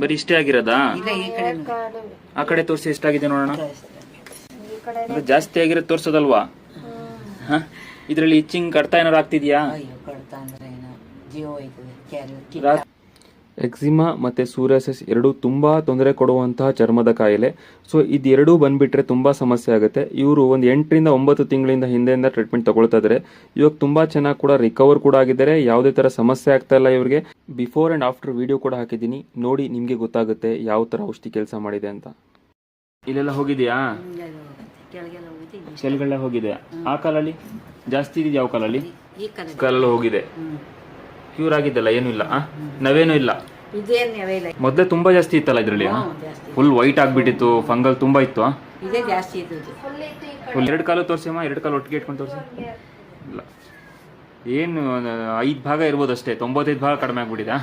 ಬರೀ ಇಷ್ಟೇ ಆಗಿರೋದಾ? ಇಲ್ಲ ಈ ಕಡೆ ಆ ಕಡೆ ತೋರಿಸಿ ಎಷ್ಟಾಗಿದೆ ನೋಡೋಣ. ಜಾಸ್ತಿ ಆಗಿರೋದು ತೋರ್ಸೋದಲ್ವಾ? ಇದ್ರಲ್ಲಿ ಇಚ್ಚಿಂಗ್ ಕಡ್ತಾ ಏನಾರು ಆಗ್ತಿದ್ಯಾ? ಅಯ್ಯೋ ಕಡ್ತಾ ಅಂದ್ರೆ ಏನೋ ಜೀವ ಹೋಯ್ತದೆ. ಎಕ್ಸಿಮಾ ಮತ್ತು ಸೂರಿಯಾಸಿಸ್ ಎರಡೂ ತುಂಬ ತೊಂದರೆ ಕೊಡುವಂತಹ ಚರ್ಮದ ಕಾಯಿಲೆ. ಸೊ ಇದೆರಡೂ ಬಂದುಬಿಟ್ರೆ ತುಂಬ ಸಮಸ್ಯೆ ಆಗುತ್ತೆ. ಇವರು ಒಂದು 8 ರಿಂದ 9 ತಿಂಗಳಿಂದ ಹಿಂದೆಯಿಂದ ಟ್ರೀಟ್ಮೆಂಟ್ ತಗೊಳ್ತಾ ಇದ್ದಾರೆ. ಇವಾಗ ತುಂಬ ಚೆನ್ನಾಗಿ ಕೂಡ ರಿಕವರ್ ಕೂಡ ಆಗಿದ್ದಾರೆ. ಯಾವುದೇ ಥರ ಸಮಸ್ಯೆ ಆಗ್ತಾ ಇಲ್ಲ ಇವ್ರಿಗೆ. ಬಿಫೋರ್ ಆ್ಯಂಡ್ ಆಫ್ಟರ್ ವಿಡಿಯೋ ಕೂಡ ಹಾಕಿದ್ದೀನಿ, ನೋಡಿ ನಿಮಗೆ ಗೊತ್ತಾಗುತ್ತೆ ಯಾವ ಥರ ಔಷಧಿ ಕೆಲಸ ಮಾಡಿದೆ ಅಂತ. ಇಲ್ಲೆಲ್ಲ ಹೋಗಿದೆಯಾ? ಕೆಳಗೆಲ್ಲ ಹೋಗಿದೆ. ಆ ಕಾಲಲ್ಲಿ ಜಾಸ್ತಿ ಇದೆಯಾ? ಯಾವ ಕಾಲಲ್ಲಿ? ಕಾಲಲ್ಲಿ ಹೋಗಿದೆ. ಕ್ಯೂರ್ ಆಗಿದ್ದಲ್ಲ? ಏನೂ ಇಲ್ಲ, ನವೇನೂ ಇಲ್ಲ. ಮೊದಲೇ ತುಂಬಾ ಜಾಸ್ತಿ ಇತ್ತಲ್ಲ ಇದ್ರಲ್ಲಿ? ಫುಲ್ ವೈಟ್ ಆಗ್ಬಿಟ್ಟಿತ್ತು, ಫಂಗಲ್ ತುಂಬಾ ಇತ್ತು. ಫುಲ್ 2 ಕಾಲು ತೋರಿಸಮ್ಮ, 2 ಕಾಲು ಒಟ್ಟಿಗೆ ಇಟ್ಕೊಂಡು ತೋರಿಸಿ. ಇಲ್ಲ, ಏನು 5 ಭಾಗ ಇರ್ಬೋದು ಅಷ್ಟೇ, 95 ಭಾಗ ಕಡಿಮೆ ಆಗ್ಬಿಟ್ಟಿದೆ.